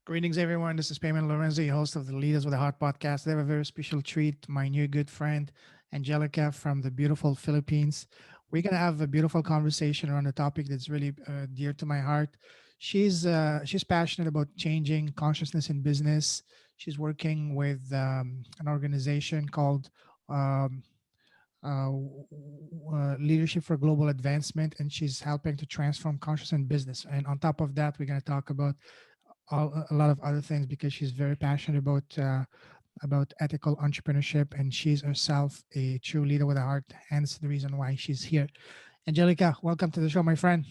Greetings, everyone. This is Payman Lorenzo, your host of the Leaders with a Heart podcast. I have a very special treat, my new good friend, Angelica from the beautiful Philippines. We're going to have a beautiful conversation around a topic that's really dear to my heart. She's passionate about changing consciousness in business. She's working with an organization called um, Leadership for Global Advancement, and she's helping to transform consciousness in business. And on top of that, we're going to talk about a lot of other things because she's very passionate about ethical entrepreneurship, and she's herself a true leader with a heart. Hence the reason why she's here. Angelica, welcome to the show, my friend.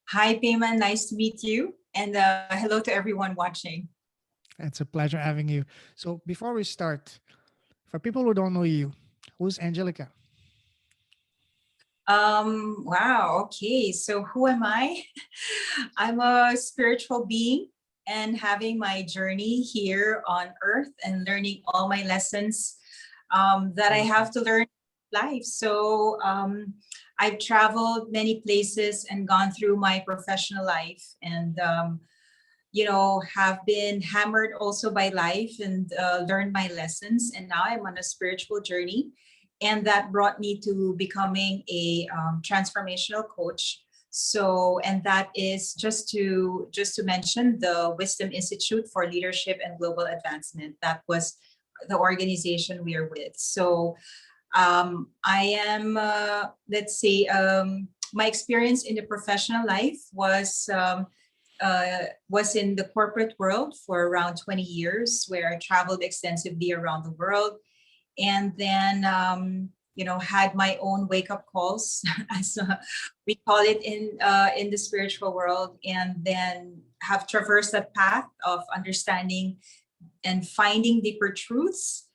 Hi, Payman. Nice to meet you. And hello to everyone watching. It's a pleasure having you. So before we start, for people who don't know you, who's Angelica? Wow. Okay. So who am I? I'm a spiritual being and having my journey here on earth and learning all my lessons that I have to learn in life. So I've traveled many places and gone through my professional life and have been hammered also by life and learned my lessons. And now I'm on a spiritual journey. And that brought me to becoming a transformational coach. So, and that is just to mention the Wisdom Institute for Leadership and Global Advancement. That was the organization we are with. So I am, let's say, my experience in the professional life was in the corporate world for around 20 years, where I traveled extensively around the world, and then had my own wake up calls, as we call it in the spiritual world, and then have traversed that path of understanding and finding deeper truths,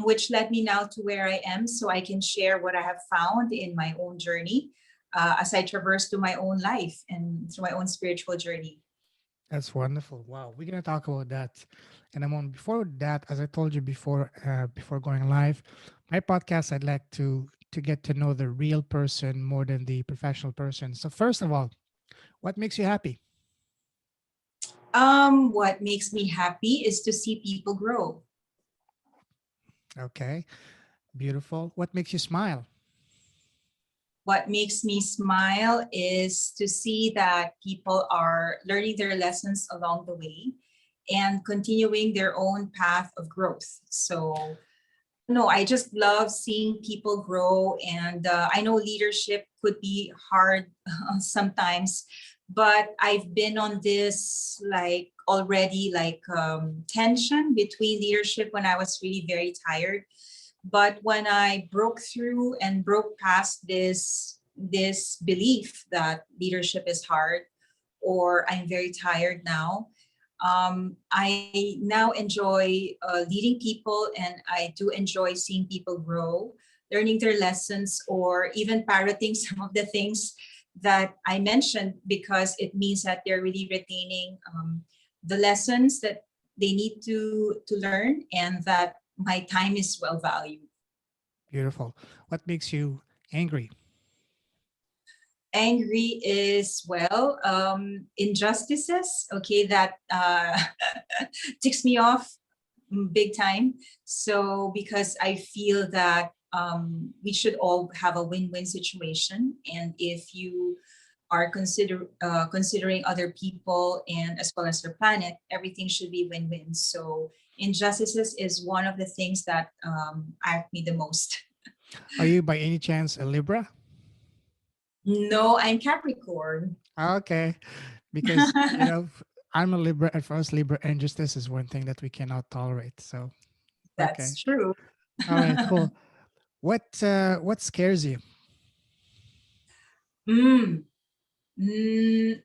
which led me now to where I am, so I can share what I have found in my own journey as I traverse through my own life and through my own spiritual journey. That's wonderful. Wow, we're gonna talk about that. And I'm on before that, as I told you before going live, my podcast I'd like to get to know the real person more than the professional person. So first of all, what makes you happy? What makes me happy is to see people grow. Okay, beautiful. What makes you smile? What makes me smile is to see that people are learning their lessons along the way and continuing their own path of growth. So, no, I just love seeing people grow. And I know leadership could be hard sometimes, but I've been on this like already like tension between leadership when I was really very tired. But when I broke through and broke past this belief that leadership is hard, or I'm very tired now, I now enjoy leading people, and I do enjoy seeing people grow, learning their lessons, or even parroting some of the things that I mentioned, because it means that they're really retaining the lessons that they need to learn, and that my time is well valued. Beautiful. What makes you angry? Angry is, well, injustices, okay, that ticks me off big time. So because I feel that we should all have a win-win situation, and if you are considering other people and as well as the planet, everything should be win-win. So injustices is one of the things that act me the most. Are you by any chance a Libra? No, I'm Capricorn. Okay, because I'm a Libra, and for us Libra, injustice is one thing that we cannot tolerate. So okay, That's true. all right, cool. What scares you? Mm,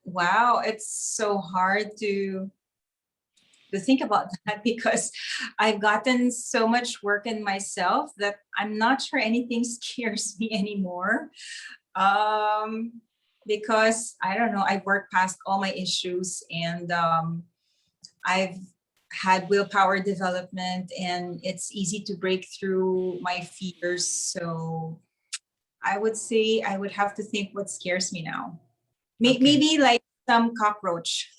wow, it's so hard to think about that, because I've gotten so much work in myself that I'm not sure anything scares me anymore. Um, because I don't know, I've worked past all my issues, and I've had willpower development, and it's easy to break through my fears. So I would say I would have to think what scares me now. Okay. Maybe like some cockroach.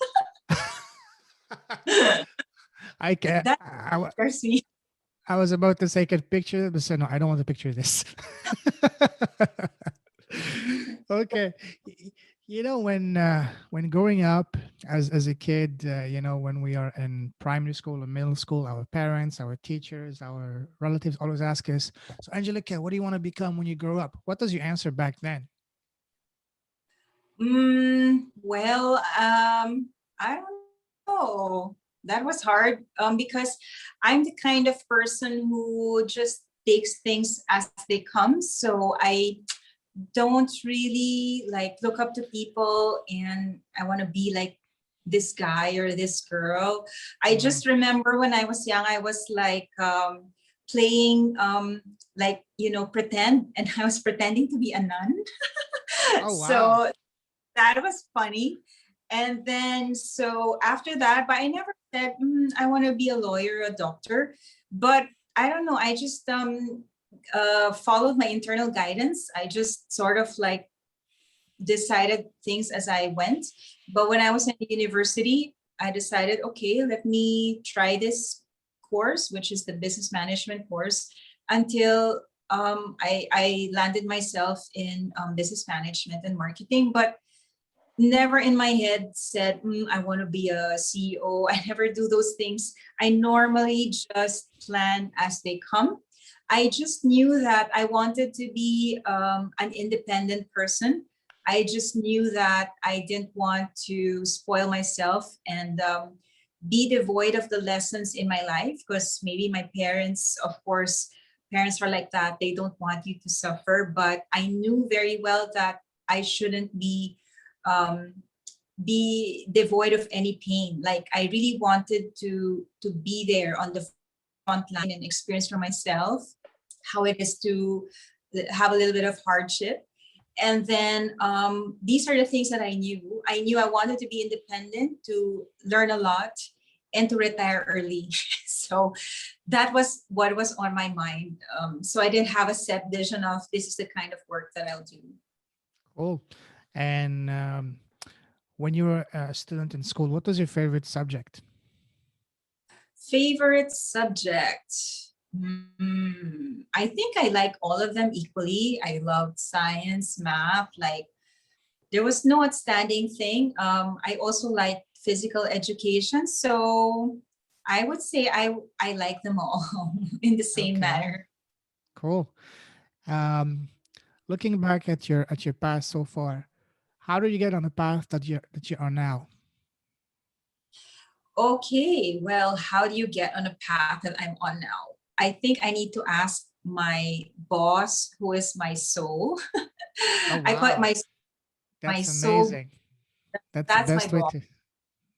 I can. That scares me. I was about to say, could picture it, but said, no, I don't want to picture this. Okay. When growing up as a kid, when we are in primary school or middle school, our parents, our teachers, our relatives always ask us, so Angelica, what do you want to become when you grow up? What was your answer back then? Well, I don't know. That was hard because I'm the kind of person who just takes things as they come. So I don't really like look up to people and I want to be like this guy or this girl. I Mhm. just remember when I was young, I was like playing like, pretend, and I was pretending to be a nun. Oh, wow. So that was funny. And then so after that, but I never said I want to be a lawyer, a doctor. But I don't know. I just followed my internal guidance. I just sort of like decided things as I went. But when I was in university, I decided, okay, let me try this course, which is the business management course, until I landed myself in business management and marketing. But never in my head said, I want to be a CEO. I never do those things. I normally just plan as they come. I just knew that I wanted to be an independent person. I just knew that I didn't want to spoil myself and be devoid of the lessons in my life, because maybe my parents, of course, parents are like that. They don't want you to suffer. But I knew very well that I shouldn't um, be devoid of any pain. Like I really wanted to be there on the front line and experience for myself how it is to have a little bit of hardship. And then these are the things that I knew. I knew I wanted to be independent, to learn a lot, and to retire early. So that was what was on my mind. So I didn't have a set vision of this is the kind of work that I'll do. Cool. And when you were a student in school, what was your favorite subject? Favorite subject? I think I like all of them equally. I loved science, math. Like there was no outstanding thing. I also like physical education. So I would say I like them all in the same Okay, manner. cool. Um, Looking back at your past so far, how did you get on the path that you are now? Okay, well, how do you get on a path that I'm on now? I think I need to ask my boss, who is my soul. Oh, I call it wow, my that's soul. amazing. That's the That's my best way boss. to.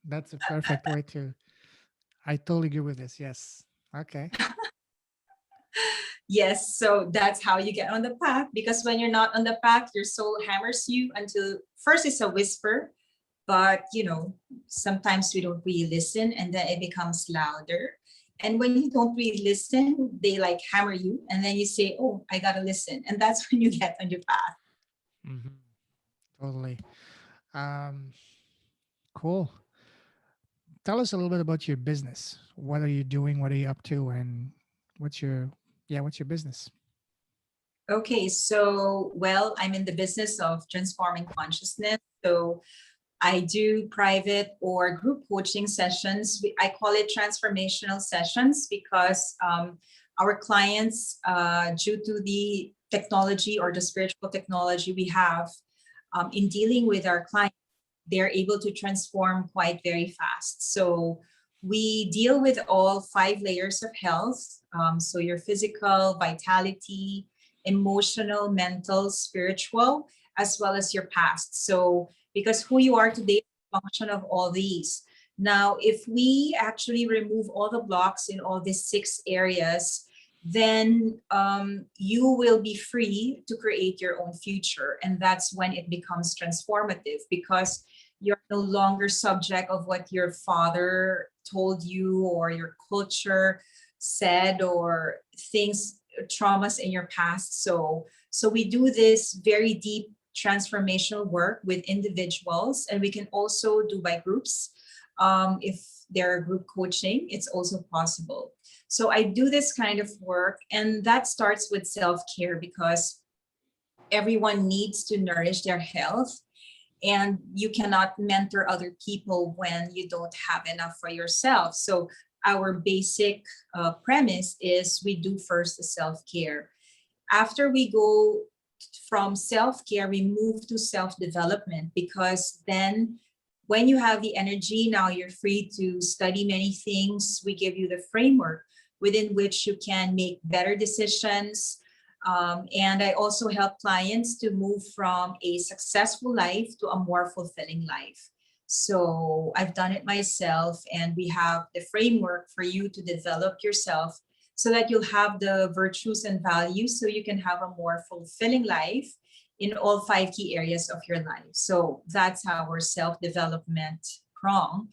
That's a perfect way to. I totally agree with this. Yes. Okay. Yes, so that's how you get on the path. Because when you're not on the path, your soul hammers you until first it's a whisper, but sometimes we don't really listen and then it becomes louder. And when you don't really listen, they like hammer you, and then you say, oh, I gotta listen. And that's when you get on your path. Hmm. Totally. Um, cool. Tell us a little bit about your business. What are you doing? What are you up to? And what's your what's your business? Okay, so well, I'm in the business of transforming consciousness. So I do private or group coaching sessions. I call it transformational sessions because our clients, due to the technology or the spiritual technology we have in dealing with our clients, they're able to transform quite very fast. So we deal with all 5 layers of health. So your physical, vitality, emotional, mental, spiritual, as well as your past. So because who you are today is a function of all these. Now, if we actually remove all the blocks in all these 6 areas, then you will be free to create your own future. And that's when it becomes transformative, because you're no longer subject of what your father told you or your culture said, or things, traumas in your past. So we do this very deep transformational work with individuals, and we can also do by groups. If they're group coaching, it's also possible. So I do this kind of work, and that starts with self-care because everyone needs to nourish their health, and you cannot mentor other people when you don't have enough for yourself. So our basic premise is we do first the self-care. After we go from self-care, we move to self-development, because then when you have the energy, now you're free to study many things. We give you the framework within which you can make better decisions. And I also help clients to move from a successful life to a more fulfilling life. So I've done it myself, and we have the framework for you to develop yourself so that you'll have the virtues and values so you can have a more fulfilling life in all 5 key areas of your life. So that's our self-development prong.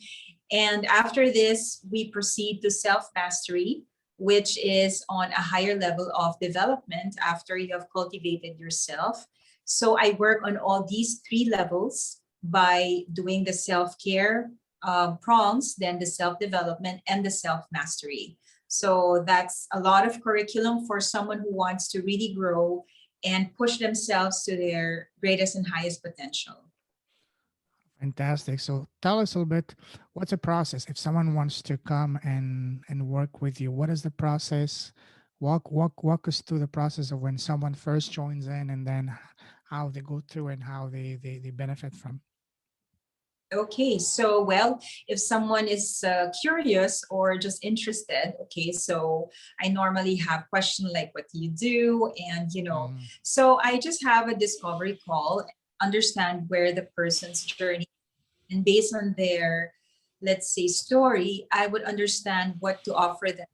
And after this, we proceed to self-mastery, which is on a higher level of development after you have cultivated yourself. So I work on all these 3 levels by doing the self-care prongs, then the self-development, and the self-mastery. So that's a lot of curriculum for someone who wants to really grow and push themselves to their greatest and highest potential. Fantastic. So tell us a little bit, what's the process if someone wants to come and work with you? What is the process? Walk us through the process of when someone first joins in, and then how they go through and how they benefit from. Okay, so well, if someone is curious or just interested, okay, so I normally have questions like, what do you do? And, Mhm. so I just have a discovery call, understand where the person's journey, and based on their, let's say, story, I would understand what to offer them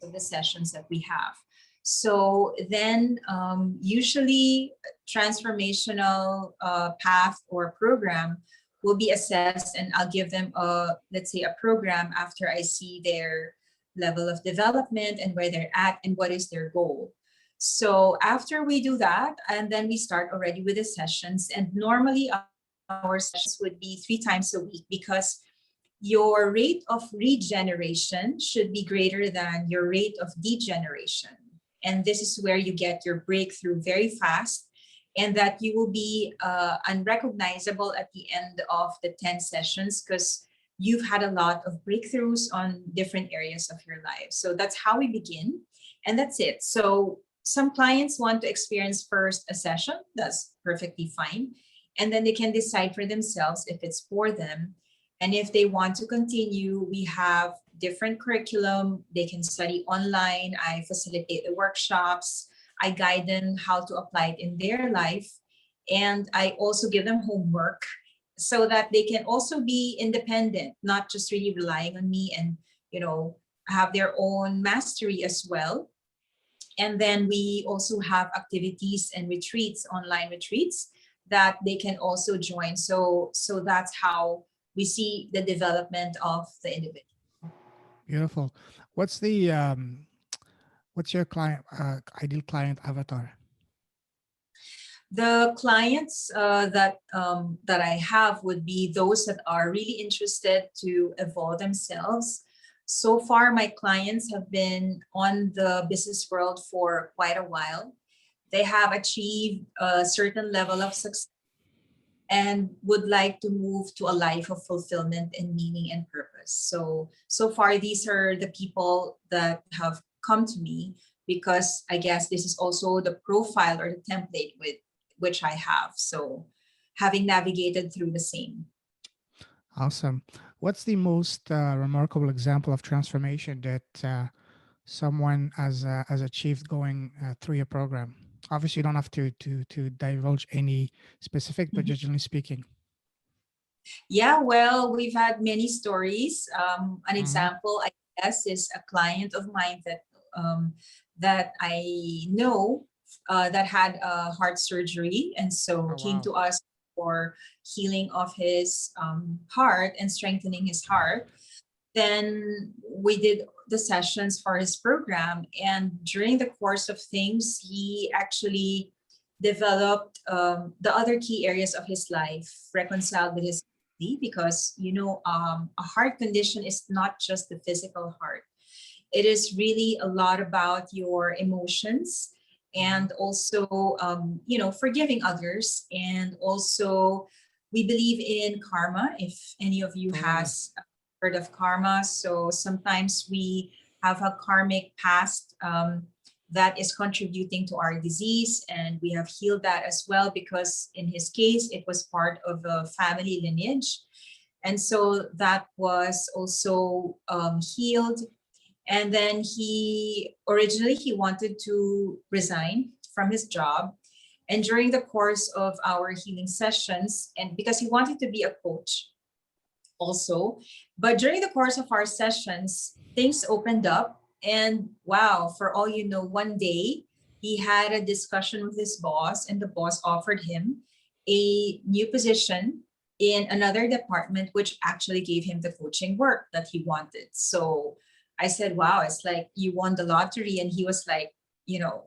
of the sessions that we have. So then usually transformational path or program will be assessed, and I'll give them let's say, a program after I see their level of development and where they're at and what is their goal. So after we do that, and then we start already with the sessions, and normally our sessions would be 3 times a week, because your rate of regeneration should be greater than your rate of degeneration. And this is where you get your breakthrough very fast, and that you will be unrecognizable at the end of the 10 sessions, because you've had a lot of breakthroughs on different areas of your life. So that's how we begin, and that's it. So some clients want to experience first a session, that's perfectly fine. And then they can decide for themselves if it's for them. And if they want to continue, we have different curriculum. They can study online. I facilitate the workshops. I guide them how to apply it in their life. And I also give them homework so that they can also be independent, not just really relying on me, and, have their own mastery as well. And then we also have activities and retreats, online retreats, that they can also join. So that's how we see the development of the individual. Beautiful. What's the what's your client ideal client avatar? The clients that I have would be those that are really interested to evolve themselves. So far, my clients have been on the business world for quite a while. They have achieved a certain level of success and would like to move to a life of fulfillment and meaning and purpose. So far, these are the people that have come to me, because I guess this is also the profile or the template with which I have. So having navigated through the same. Awesome. What's the most remarkable example of transformation that someone has achieved going through your program? Obviously, you don't have to divulge any specific, but Mhm. just generally speaking. Yeah, well, we've had many stories. An Hmm. example, I guess, is a client of mine that I know that had a heart surgery, and so Oh came wow. to us for healing of his heart and strengthening his heart. Then we did the sessions for his program, and during the course of things, he actually developed the other key areas of his life, reconciled with his because a heart condition is not just the physical heart. It is really a lot about your emotions, Mhm. and also forgiving others. And also we believe in karma, if any of you Totally. has heard of karma. So sometimes we have a karmic past that is contributing to our disease, and we have healed that as well, because in his case it was part of a family lineage. And so that was also healed. And then he wanted to resign from his job. And during the course of our healing sessions, and because he wanted to be a coach also, but during the course of our sessions, things opened up. And wow, for all you know, one day he had a discussion with his boss, and the boss offered him a new position in another department, which actually gave him the coaching work that he wanted. So I said, wow, it's like you won the lottery. And he was like,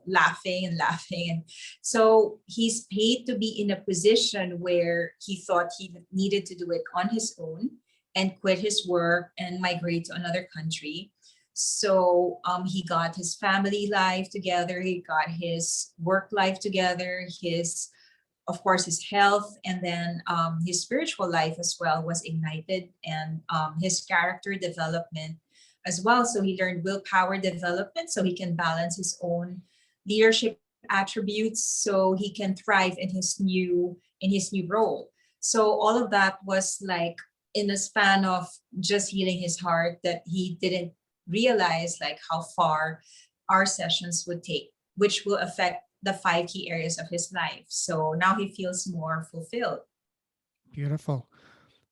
laughing and laughing. And so he's paid to be in a position where he thought he needed to do it on his own and quit his work and migrate to another country. So he got his family life together, he got his work life together, of course, his health, and then his spiritual life as well was ignited, and his character development as well. So he learned willpower development so he can balance his own leadership attributes so he can thrive in his new role. So all of that was like in the span of just healing his heart, that he didn't realize like how far our sessions would take, which will affect the 5 key areas of his life. So now he feels more fulfilled. Beautiful.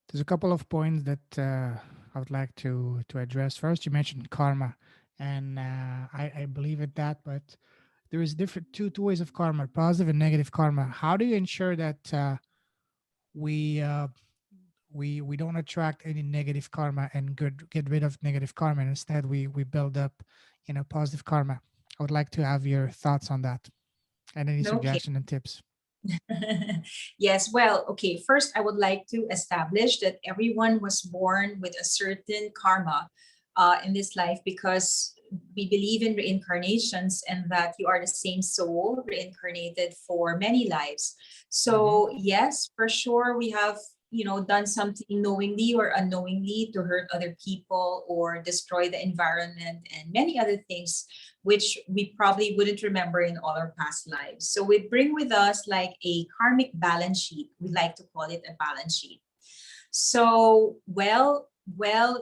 There's a couple of points that I would like to address. First, you mentioned karma, and I believe in that. But there is different two ways of karma: positive and negative karma. How do you ensure that we we don't attract any negative karma and get rid of negative karma, and instead we build up positive karma? I would like to have your thoughts on that and any Okay. suggestion and tips. Yes, well, okay. First, I would like to establish that everyone was born with a certain karma in this life, because we believe in reincarnations, and that you are the same soul reincarnated for many lives. Hmm. So, yes, for sure, we have done something knowingly or unknowingly to hurt other people or destroy the environment and many other things which we probably wouldn't remember in all our past lives. So we bring with us like a karmic balance sheet. We like to call it a balance sheet. So,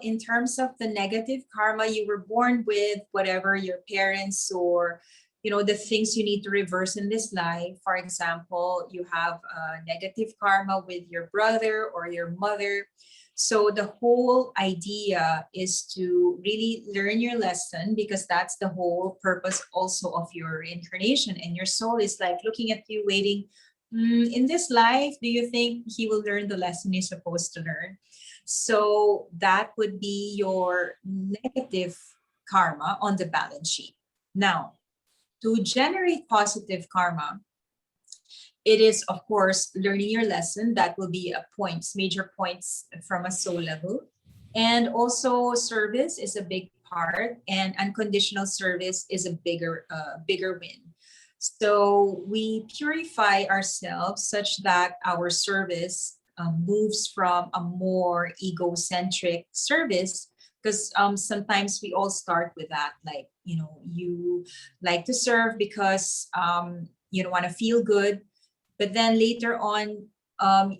in terms of the negative karma, you were born with whatever your parents or the things you need to reverse in this life. For example, you have negative karma with your brother or your mother. So the whole idea is to really learn your lesson, because that's the whole purpose also of your reincarnation. And your soul is like looking at you, waiting. In this life, do you think he will learn the lesson he's supposed to learn? So that would be your negative karma on the balance sheet. Now, to generate positive karma, it is, of course, learning your lesson. That will be a points, major points from a soul level. And also service is a big part, and unconditional service is a bigger win. So we purify ourselves such that our service moves from a more egocentric service, because sometimes we all start with that, like you like to serve because you don't want to feel good. But then later on,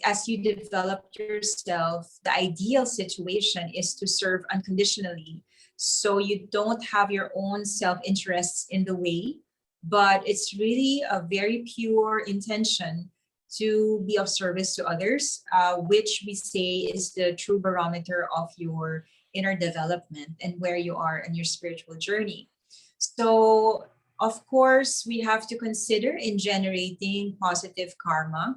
as you develop yourself, the ideal situation is to serve unconditionally. So you don't have your own self interests in the way, but it's really a very pure intention to be of service to others, which we say is the true barometer of your inner development and where you are in your spiritual journey. So of course, we have to consider in generating positive karma,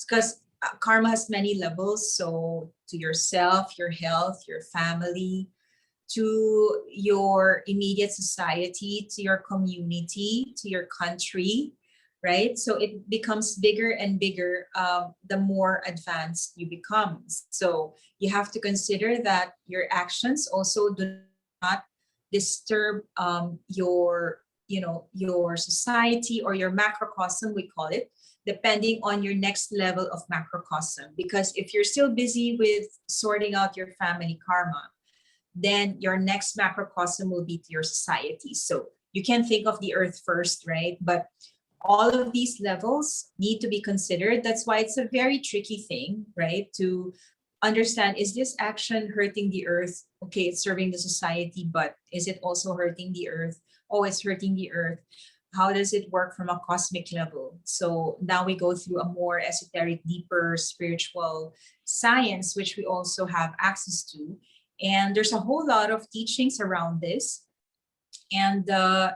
because karma has many levels. So, to yourself, your health, your family, to your immediate society, to your community, to your country. right? So it becomes bigger and bigger the more advanced you become. So you have to consider that your actions also do not disturb your society or your macrocosm, we call it, depending on your next level of macrocosm. Because if you're still busy with sorting out your family karma, then your next macrocosm will be to your society. So you can think of the earth first, right? But all of these levels need to be considered. That's why it's a very tricky thing, right? To understand, is this action hurting the earth? Okay, it's serving the society, but is it also hurting the earth? Oh, it's hurting the earth. How does it work from a cosmic level? So now we go through a more esoteric, deeper spiritual science, which we also have access to. And there's a whole lot of teachings around this. And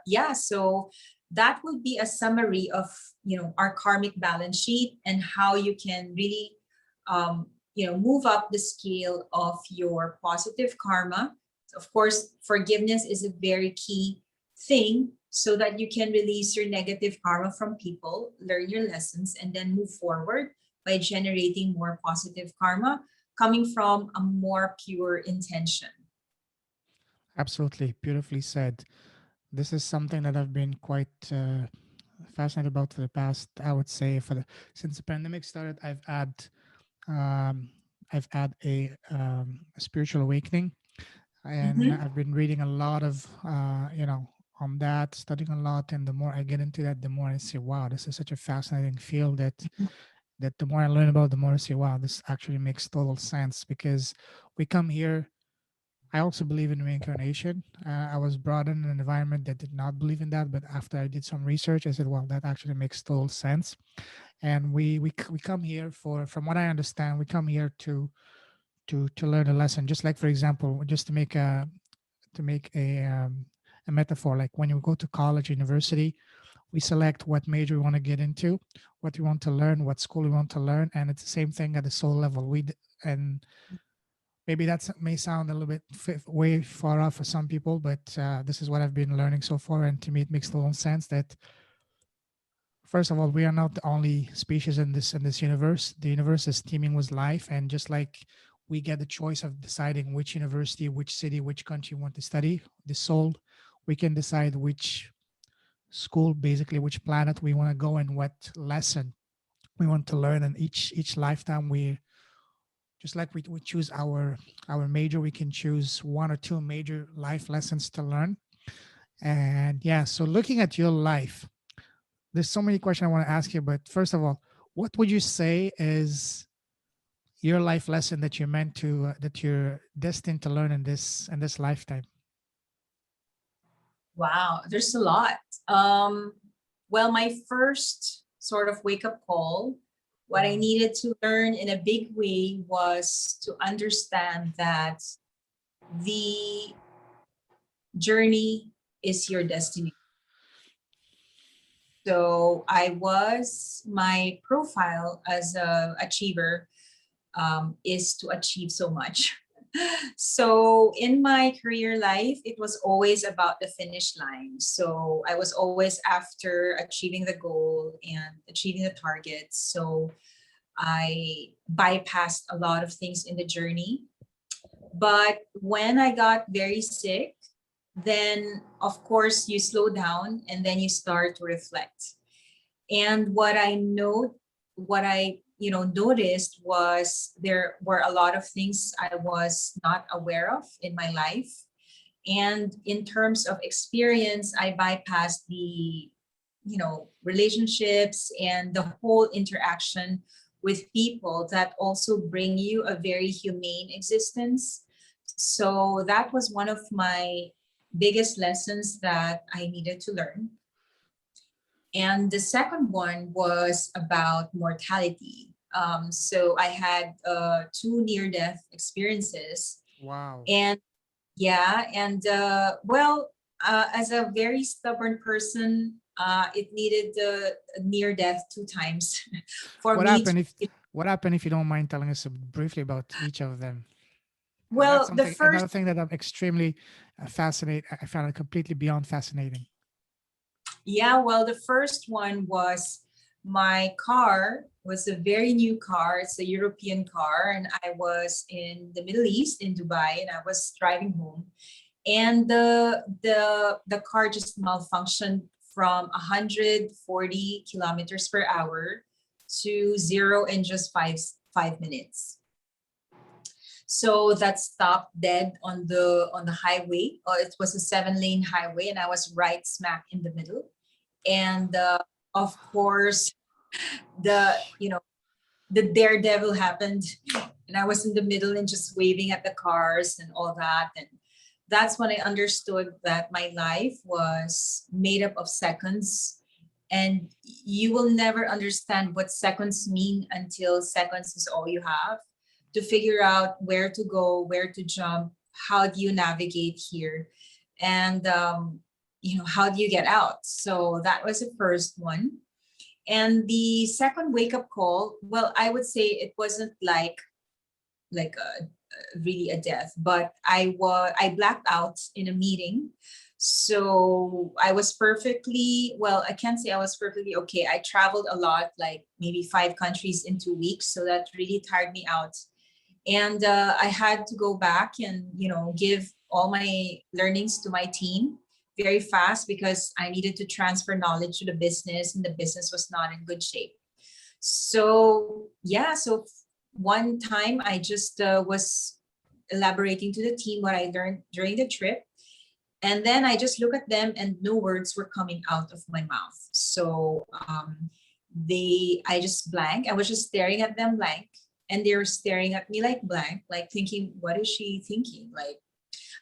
yeah, so that would be a summary of our karmic balance sheet and how you can really move up the scale of your positive karma. Of course, forgiveness is a very key thing so that you can release your negative karma from people, learn your lessons, and then move forward by generating more positive karma coming from a more pure intention. Absolutely, beautifully said. This is something that I've been quite fascinated about for the past, I would say, since the pandemic started. Um, I've had a spiritual awakening, and Mm-hmm. I've been reading a lot of on that, studying a lot. And the more I get into that, the more I say, wow, this is such a fascinating field that the more I learn about, the more I say, wow, this actually makes total sense because we come here. I also believe in reincarnation. I was brought in an environment that did not believe in that, but after I did some research, I said, "Well, that actually makes total sense." And we come here for, from what I understand, we come here to learn a lesson. Just like, for example, just to make a metaphor, like when you go to college, university, we select what major we want to get into, what we want to learn, what school we want to learn, and it's the same thing at the soul level. And maybe that may sound a little bit way far off for some people, but this is what I've been learning so far, and to me, it makes total sense that first of all, we are not the only species in this universe. The universe is teeming with life, and just like we get the choice of deciding which university, which city, which country we want to study, the soul, we can decide which school, basically which planet we want to go and what lesson we want to learn. And each lifetime, we just like we choose our major, we can choose one or two major life lessons to learn. And yeah, so looking at your life, there's so many questions I want to ask you, but first of all, what would you say is your life lesson that you're meant to that you're destined to learn in this lifetime? Wow, there's a lot. Um, well, my first sort of wake up call, what I Wow. needed to learn in a big way was to understand that the journey is your destiny. So my profile as a achiever is to achieve so much. So in my career life, it was always about the finish line. So I was always after achieving the goal and achieving the targets. So I bypassed a lot of things in the journey. But when I got very sick, then of course you slow down and then you start to reflect. And what I noticed was there were a lot of things I was not aware of in my life. And in terms of experience, I bypassed the relationships and the whole interaction with people that also bring you a very humane existence. So that was one of my biggest lessons that I needed to learn. And the second one was about mortality. So I had two near death experiences. Wow. And yeah, and as a very stubborn person, it needed the near death two times for What me to. happened if what happened if you don't mind telling us briefly about each of them? That's Well, the something first another thing that I'm extremely fascinated. I found it completely beyond fascinating. Yeah, well, the first one was my car was a very new car. It's a European car, and I was in the Middle East in Dubai, and I was driving home, and the car just malfunctioned from 140 kilometers per hour to zero in just five minutes. So that stopped dead on the highway. It was a 7-lane highway, and I was right smack in the middle. And of course, the the daredevil happened, and I was in the middle and just waving at the cars and all that. And that's when I understood that my life was made up of seconds, and you will never understand what seconds mean until seconds is all you have to figure out where to go, where to jump, how do you navigate here, and how do you get out. So that was the first one. And the second wake up call, well, I would say it wasn't like really a death, but I blacked out in a meeting. So I was perfectly, well, I can't say I was perfectly okay. I traveled a lot, like maybe 5 countries in 2 weeks. So that really tired me out. And I had to go back and give all my learnings to my team very fast because I needed to transfer knowledge to the business, and the business was not in good shape. So yeah, so one time I just was elaborating to the team what I learned during the trip, and then I just look at them and no words were coming out of my mouth. So I just blank. I was just staring at them blank, and they were staring at me like blank, like thinking, what is she thinking? Like,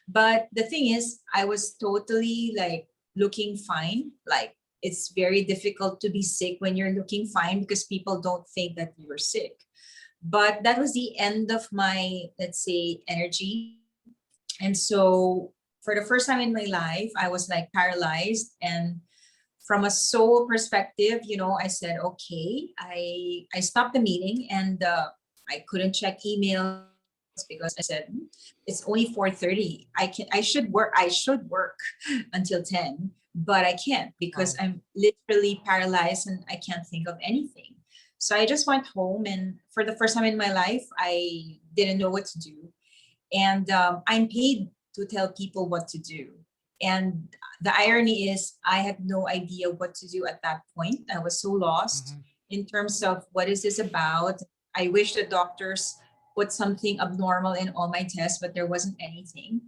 but the thing is, I was totally like looking fine. Like, it's very difficult to be sick when you're looking fine because people don't think that you're sick. But that was the end of my, let's say, energy. And so for the first time in my life, I was like paralyzed. And from a soul perspective, I said, okay, I stopped the meeting, and I couldn't check emails because I said, it's only 4:30. I should work until 10, but I can't because Wow. I'm literally paralyzed and I can't think of anything. So I just went home, and for the first time in my life, I didn't know what to do. And I'm paid to tell people what to do. And the irony is, I had no idea what to do at that point. I was so lost Mhm. in terms of what is this about. I wish the doctors put something abnormal in all my tests, but there wasn't anything.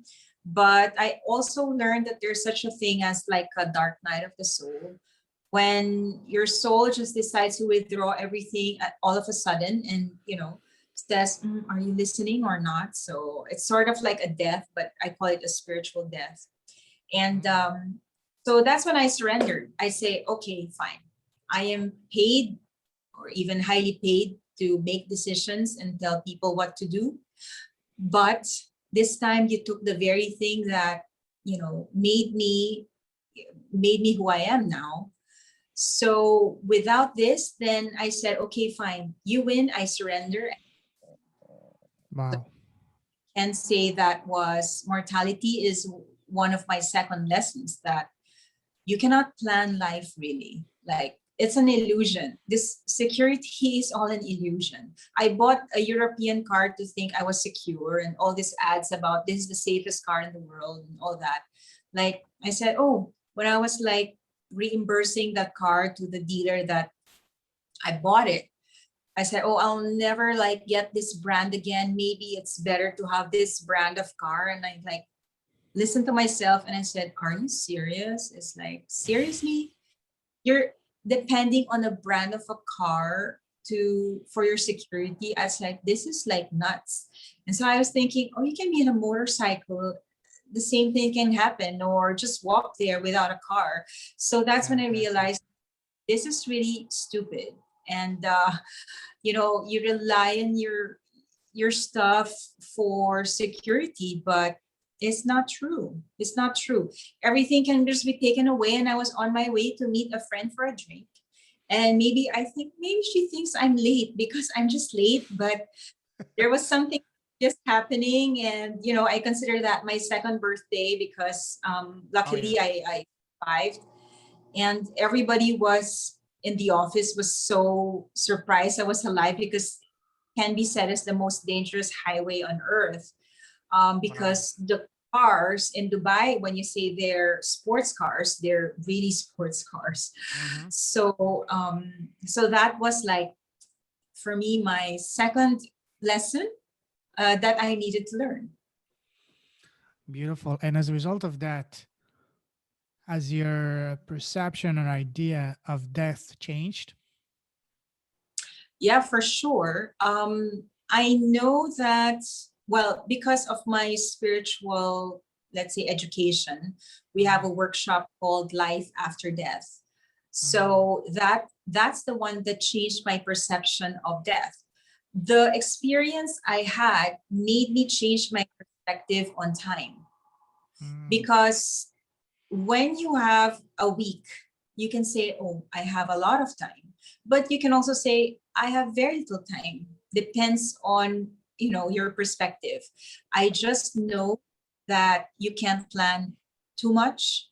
But I also learned that there's such a thing as like a dark night of the soul, when your soul just decides to withdraw everything all of a sudden, and says, are you listening or not? So it's sort of like a death, but I call it a spiritual death. And Mm. so that's when I surrendered. I say, okay, fine, I am paid, or even highly paid, to make decisions and tell people what to do. But this time you took the very thing that made me who I am now. So without this, then I said, okay, fine, you win, I surrender. Wow. And say that was mortality is one of my second lessons, that you cannot plan life really. Like, it's an illusion. This security is all an illusion. I bought a European car to think I was secure, and all these ads about this is the safest car in the world and all that. Like, I said, oh, when I was like reimbursing that car to the dealer that I bought it, I said, oh, I'll never like get this brand again. Maybe it's better to have this brand of car. And I like listened to myself and I said, are you serious? It's like, seriously? You're depending on a brand of a car to for your security. I was like, this is like nuts. And so I was thinking, oh, you can be in a motorcycle, the same thing can happen, or just walk there without a car. So that's Yeah, when I exactly. realized this is really stupid. And you rely on your stuff for security, but it's not true. Everything can just be taken away, and I was on my way to meet a friend for a drink, and maybe she thinks I'm late because I'm just late, but there was something just happening. And I consider that my second birthday because Oh, yeah. luckily I survived. and everybody was in the office was so surprised I was alive, because can be said as the most dangerous highway on earth, Wow. because the cars in Dubai, when you say they're sports cars, they're really sports cars. Hmm. So that was like, for me, my second lesson that I needed to learn. Beautiful. And as a result of that, has your perception or idea of death changed? Yeah, for sure. I know that, well, because of my spiritual, let's say, education, we have Hmm. a workshop called Life After Death. Mm. So that's the one that changed my perception of death. The experience I had made me change my perspective on time, Mm. because when you have a week, you can say, oh, I have a lot of time. But you can also say, I have very little time. Depends on, your perspective. I just know that you can't plan too much,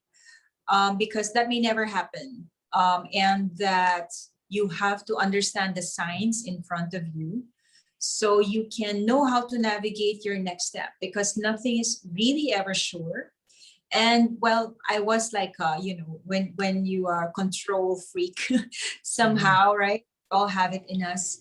because that may never happen. And that you have to understand the signs in front of you, so you can know how to navigate your next step, because nothing is really ever sure. And well, I was like, when you are control freak Hmm. somehow, right? We all have it in us.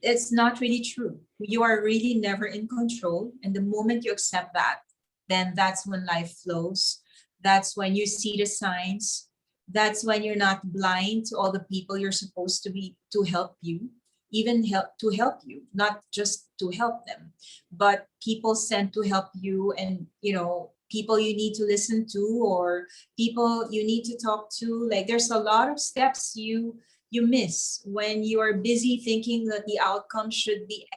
It's not really true. You are really never in control, and the moment you accept that, then that's when life flows. That's when you see the signs. That's when you're not blind to all the people you're supposed to be to help you, even help you, not just to help them, but people sent to help you, and people you need to listen to, or people you need to talk to. Like, there's a lot of steps you miss when you are busy thinking that the outcome should be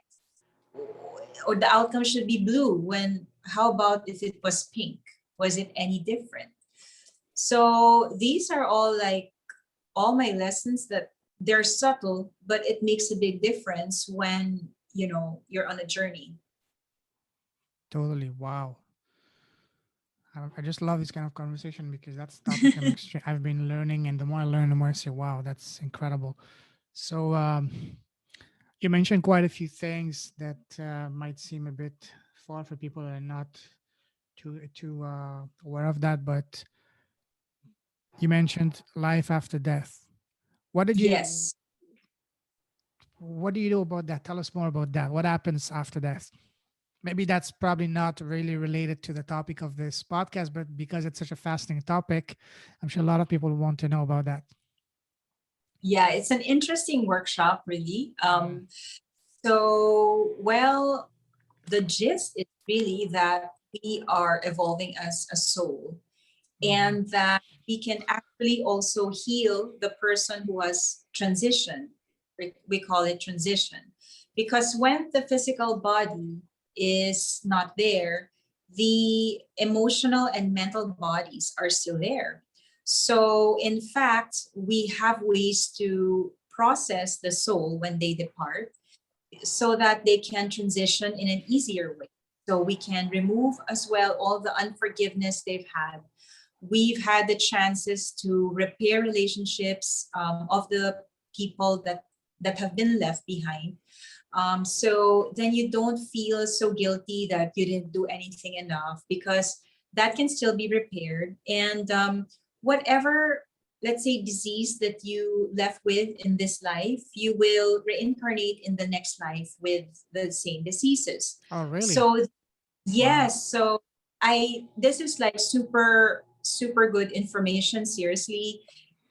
or the outcome should be blue, when how about if it was pink? Was it any different? So these are all like all my lessons that they're subtle, but it makes a big difference when you're on a journey. Totally. Wow. I just love this kind of conversation because that's the topic I've been learning, and the more I learn, the more I say, "Wow, that's incredible." So, you mentioned quite a few things that might seem a bit far for people that are not too aware of that. But you mentioned life after death. What did you? Yes. What do you do about that? Tell us more about that. What happens after death? Maybe that's probably not really related to the topic of this podcast, but because it's such a fascinating topic, I'm sure a lot of people want to know about that. Yeah, it's an interesting workshop, really. Mm. Well, the gist is really that we are evolving as a soul, Mm-hmm. and that we can actually also heal the person who has transitioned. We call it transition, because when the physical body is not there, the emotional and mental bodies are still there. So in fact, we have ways to process the soul when they depart, so that they can transition in an easier way. So we can remove as well all the unforgiveness they've had. We've had the chances to repair relationships of the people that have been left behind. So then you don't feel so guilty that you didn't do anything enough, because that can still be repaired. And whatever, let's say, disease that you left with in this life, you will reincarnate in the next life with the same diseases. Oh, really? So Wow. yes, so I this is like super super good information, seriously,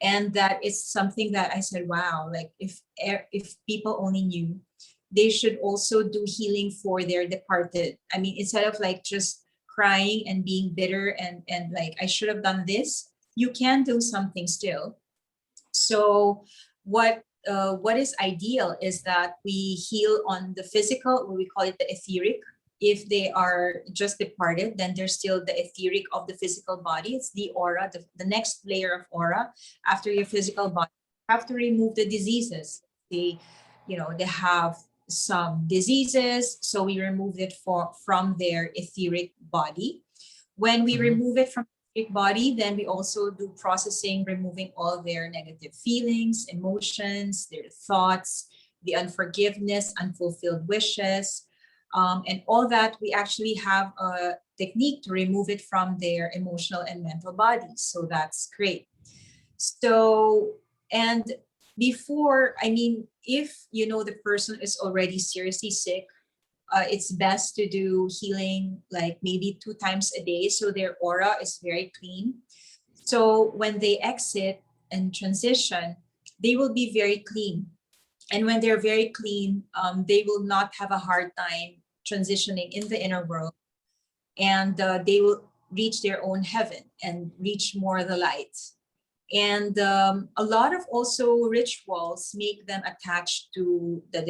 and that is something that I said, wow, like if people only knew, they should also do healing for their departed. I mean, instead of like just crying and being bitter and like I should have done this, you can do something still. So what is ideal is that we heal on the physical, what we call it the etheric. If they are just departed, then there's still the etheric of the physical body. It's the aura, the next layer of aura after your physical body. You have to remove the diseases. They have some diseases, so we remove it from their etheric body. When we Hmm. remove it from etheric body, then we also do processing, removing all their negative feelings, emotions, their thoughts, the unforgiveness, unfulfilled wishes, and all that. We actually have a technique to remove it from their emotional and mental bodies. So that's great. So, and before, I mean, if you know the person is already seriously sick, it's best to do healing like maybe 2 times a day so their aura is very clean. So when they exit and transition, they will be very clean. And when they're very clean, they will not have a hard time transitioning in the inner world, and they will reach their own heaven and reach more the light. And a lot of also rituals make them attached to the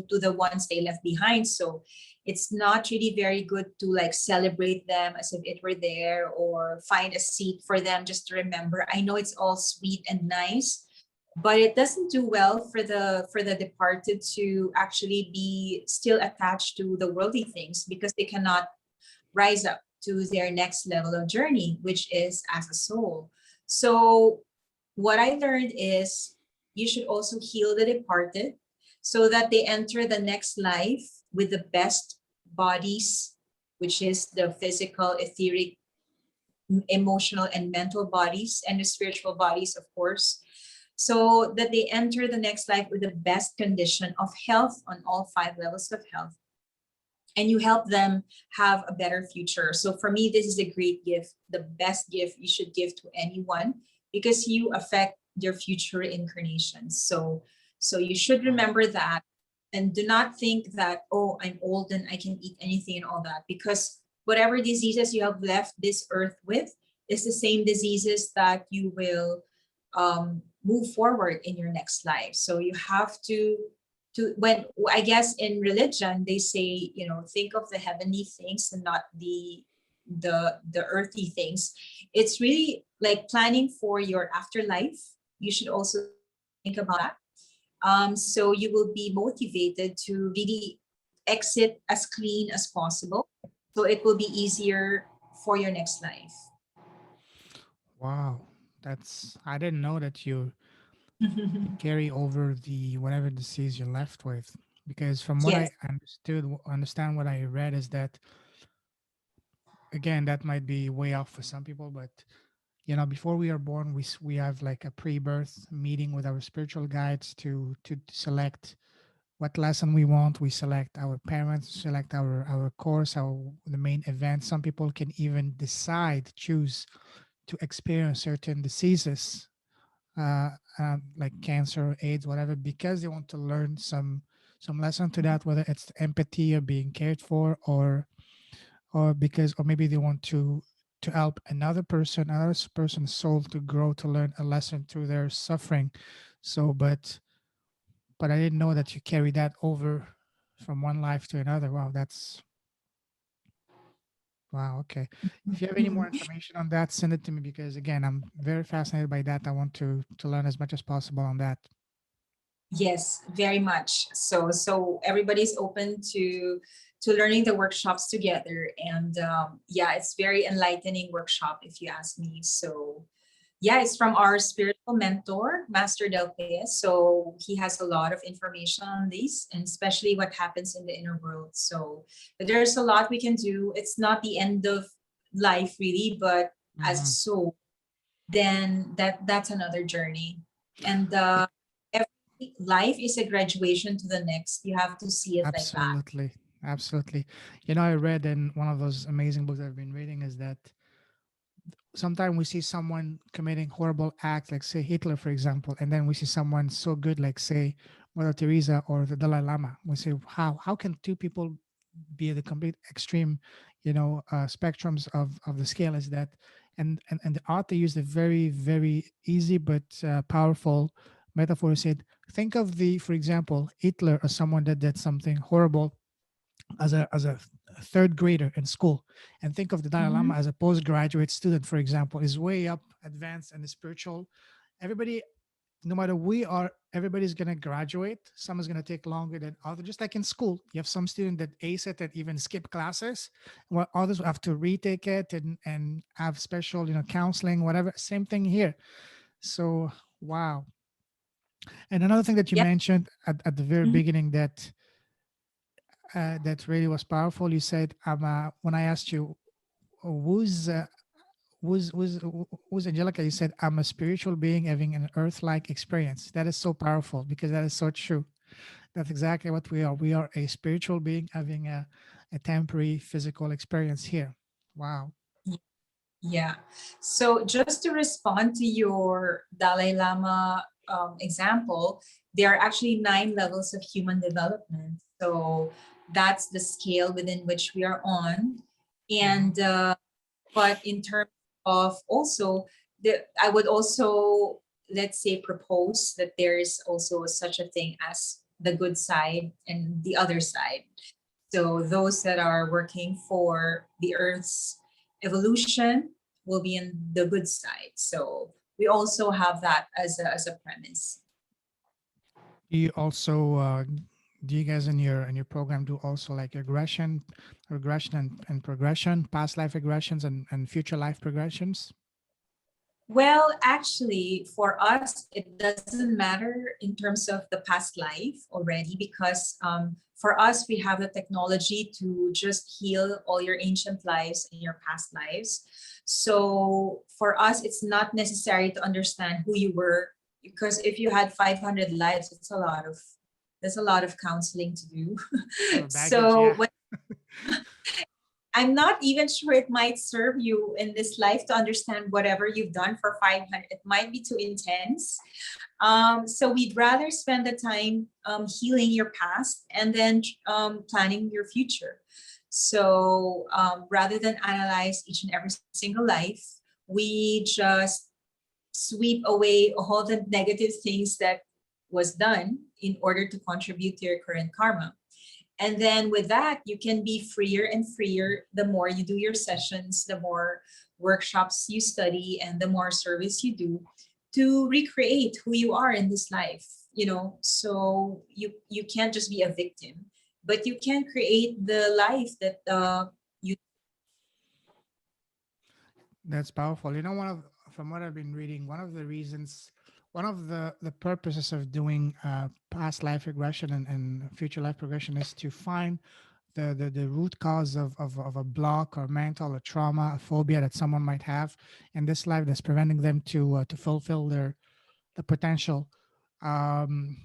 to the ones they left behind. So it's not really very good to like celebrate them as if it were there, or find a seat for them just to remember. I know it's all sweet and nice, but it doesn't do well for the departed to actually be still attached to the worldly things, because they cannot rise up to their next level of journey, which is as a soul. So, what I learned is you should also heal the departed so that they enter the next life with the best bodies, which is the physical, etheric, emotional, and mental bodies, and the spiritual bodies, of course, so that they enter the next life with the best condition of health on all 5 levels of health, and you help them have a better future. So for me, this is a great gift, the best gift you should give to anyone, because you affect their future incarnations. So you should Wow. remember that, and do not think that, oh, I'm old and I can eat anything and all that, because whatever diseases you have left this earth with is the same diseases that you will move forward in your next life. So you have to when I guess in religion they say, you know, think of the heavenly things and not the earthly things. It's really like planning for your afterlife. You should also think about that. So you will be motivated to really exit as clean as possible, so it will be easier for your next life. Wow. That's, I didn't know that you carry over the whatever disease you're left with. Because from what Yes. I understand what I read is that, again, that might be way off for some people, but before we are born, we have like a pre-birth meeting with our spiritual guides to select what lesson we want. We select our parents, select our course, our the main event. Some people can even choose to experience certain diseases, uh, like cancer, AIDS, whatever, because they want to learn some lesson to that, whether it's empathy or being cared for, or maybe they want to help another person's soul to grow, to learn a lesson through their suffering. So, but I didn't know that you carry that over from one life to another. Wow, that's wow. Okay. If you have any more information on that, send it to me, because again, I'm very fascinated by that. I want to learn as much as possible on that. Yes, very much. So everybody's open to learning the workshops together, and yeah, it's very enlightening workshop if you ask me. So yeah, it's from our spiritual mentor, Master Del Reyes. So he has a lot of information on these, and especially what happens in the inner world. So but there's a lot we can do. It's not the end of life really, but as a Hmm. soul, then that's another journey. And every life is a graduation to the next. You have to see it like that. Absolutely. Absolutely. I read in one of those amazing books I've been reading is that sometimes we see someone committing horrible acts, like say Hitler, for example, and then we see someone so good, like say Mother Teresa or the Dalai Lama. We say, how can two people be at the complete extreme, spectrums of the scale? Is that, and the author used a very very easy but powerful metaphor. He said, think of for example, Hitler as someone that did something horrible as a third grader in school, and think of the Dalai Mhm. Lama as a postgraduate student, for example, is way up advanced and spiritual. Everybody, no matter we are everybody's going to graduate. Some is going to take longer than others. Just like in school, you have some student that ace it and even skip classes, while others have to retake it and have special, counseling, whatever. Same thing here. So, wow. And another thing that you Yeah. mentioned at the very Mhm. beginning that really was powerful. You said, when I asked you, who's uh, who's Angelica, you said, I'm a spiritual being having an earth-like experience. That is so powerful because that is so true. That's exactly what we are. We are a spiritual being having a temporary physical experience here. Wow. Yeah. So just to respond to your Dalai Lama example, there are actually 9 levels of human development. So that's the scale within which we are on. Hmm. And but in terms of also I would also, let's say, propose that there is also such a thing as the good side and the other side. So those that are working for the Earth's evolution will be in the good side. So we also have that as a premise. Do you also do you guys in your program do also like regression and progression, past life regressions and future life progressions? Well, actually, for us, it doesn't matter in terms of the past life already because for us, we have the technology to just heal all your ancient lives and your past lives. So for us, it's not necessary to understand who you were because if you had 500 lives, there's a lot of counseling to do. Or baggage, So yeah. I'm not even sure it might serve you in this life to understand whatever you've done for 500. It might be too intense. So we'd rather spend the time healing your past and then planning your future. So rather than analyze each and every single life, we just sweep away all the negative things that was done in order to contribute to your current karma. And then with that, you can be freer and freer the more you do your sessions, the more workshops you study, and the more service you do to recreate who you are in this life. So you can't just be a victim, but you can create the life that you. That's powerful. From what I've been reading, one of the purposes of doing past life regression and future life progression is to find the root cause of a block or mental or trauma, a phobia that someone might have in this life that's preventing them to fulfill the potential. Um,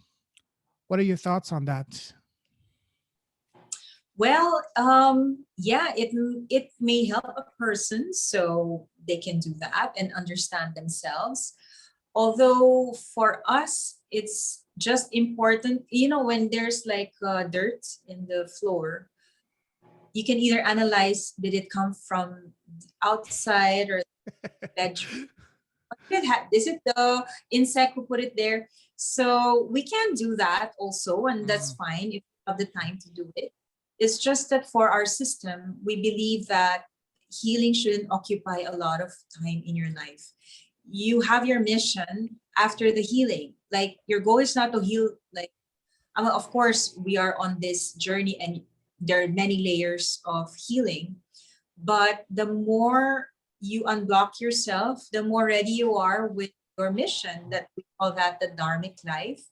what are your thoughts on that? Well, yeah, it may help a person so they can do that and understand themselves. Although for us, it's just important, when there's like dirt in the floor, you can either analyze did it come from outside or bedroom. Is it the insect who put it there? So we can do that also, and that's Mm, fine if you have the time to do it. It's just that for our system, we believe that healing shouldn't occupy a lot of time in your life. You have your mission after the healing. Like your goal is not to heal. Like, of course, we are on this journey, and there are many layers of healing. But the more you unblock yourself, the more ready you are with your mission, that we call that the dharmic life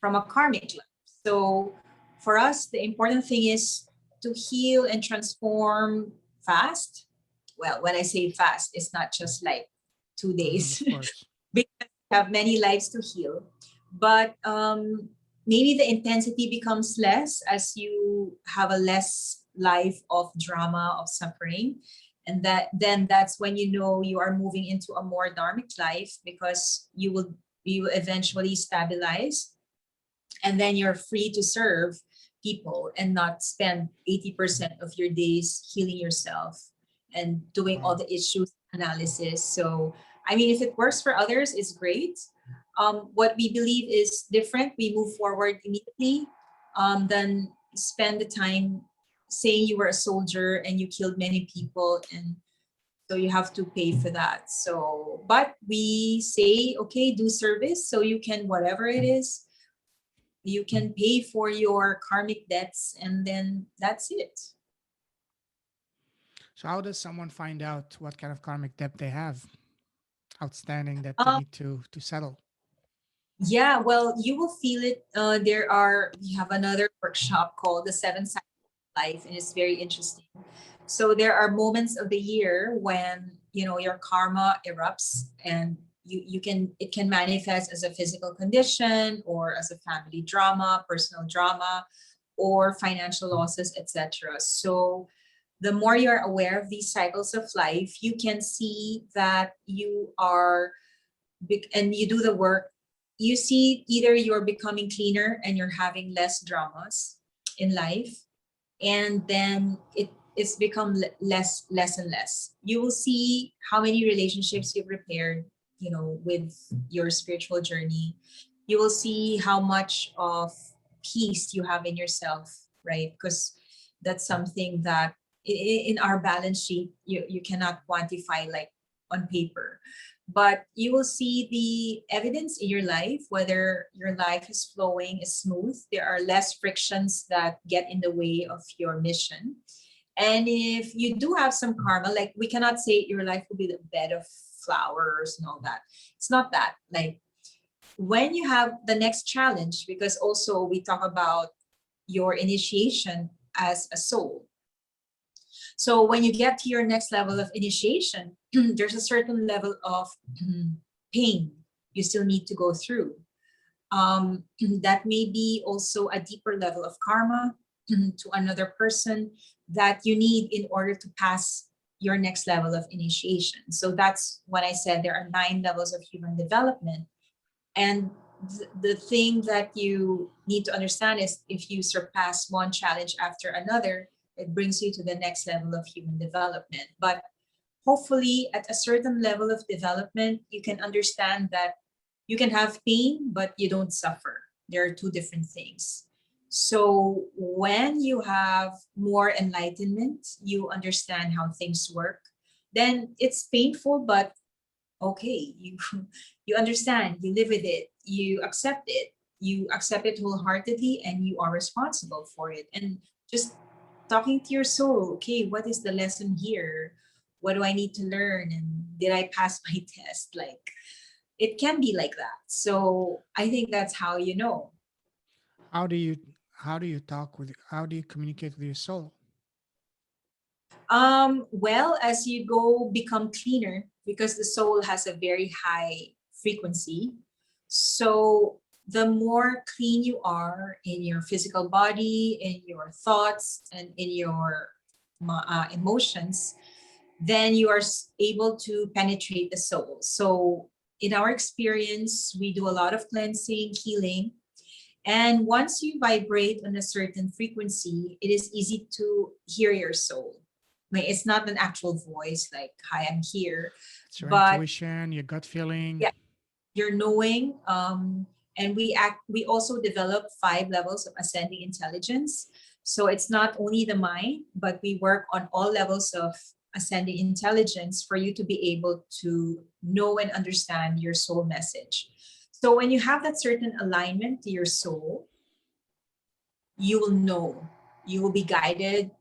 from a karmic life. So for us, the important thing is to heal and transform fast. Well, when I say fast, it's not just like 2 days of course. because we have many lives to heal. But maybe the intensity becomes less as you have a less life of drama, of suffering. And that's when you know you are moving into a more dharmic life because you will eventually stabilize, and then you're free to serve people and not spend 80% of your days healing yourself and doing all Wow. the issues analysis. So I mean, if it works for others, it's great. What we believe is different. We move forward immediately, than spend the time saying you were a soldier and you killed many people, and so you have to pay for that. So but we say, okay, do service so you can, whatever it is, You can pay for your karmic debts, and then that's it. So how does someone find out what kind of karmic debt they have outstanding that they Um, need to settle? yeah, well, you will feel it. We have another workshop called the Seven Signs of Life, and it's very interesting. So there are moments of the year when your karma erupts, and you can it can manifest as a physical condition or as a family drama, personal drama, or financial losses, etc. So the more you're aware of these cycles of life, you can see that you are and you do the work. You see either you're becoming cleaner and you're having less dramas in life, and then it's become less and less. You will see how many relationships you've repaired, with your spiritual journey. You will see how much of peace you have in yourself, right? Because that's something that in our balance sheet you cannot quantify like on paper, but you will see the evidence in your life, whether your life is flowing, is smooth. There are less frictions that get in the way of your mission. And if you do have some karma, like we cannot say your life will be the bed of flowers and all that. It's not that. Like when you have the next challenge, because also we talk about your initiation as a soul. So when you get to your next level of initiation, there's a certain level of pain you still need to go through. That may be also a deeper level of karma to another person that you need in order to pass your next level of initiation. So that's when I said there are 9 levels of human development. And the thing that you need to understand is if you surpass one challenge after another, it brings you to the next level of human development. But hopefully, at a certain level of development, you can understand that you can have pain, but you don't suffer. There are two different things. So when you have more enlightenment, you understand how things work, then it's painful, but okay, you understand, you live with it, you accept it wholeheartedly, and you are responsible for it. And just talking to your soul, okay, what is the lesson here? What do I need to learn? And did I pass my test? Like it can be like that. So I think that's how you know. How do you how do you communicate with your soul? Well, as you go become cleaner, because the soul has a very high frequency. So the more clean you are in your physical body, in your thoughts, and in your emotions, then you are able to penetrate the soul. So in our experience, we do a lot of cleansing, healing. And once you vibrate on a certain frequency, it is easy to hear your soul. Like it's not an actual voice like, hi, I'm here, It's your but intuition, your gut feeling. yeah, you're knowing. And we also develop 5 levels of ascending intelligence. So it's not only the mind, but we work on all levels of ascending intelligence for you to be able to know and understand your soul message. So when you have that certain alignment to your soul, you will know, you will be guided,